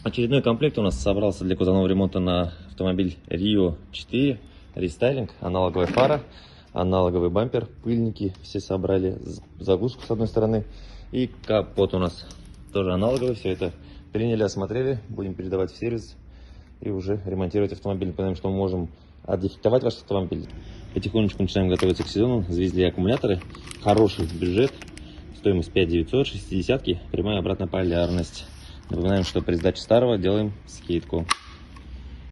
Очередной комплект у нас собрался для кузовного ремонта на автомобиль Rio 4 рестайлинг. Аналоговая фара, аналоговый бампер, пыльники все собрали, заглушку с одной стороны. И капот у нас тоже аналоговый. Все это приняли, осмотрели. Будем передавать в сервис и уже ремонтировать автомобиль. Понимаем, что мы можем отдефектовать ваш автомобиль. Потихонечку начинаем готовиться к сезону. Завезли аккумуляторы. Хороший бюджет. Стоимость 5900, 60-ки. Прямая обратная полярность. Напоминаем, что при сдаче старого делаем скидку.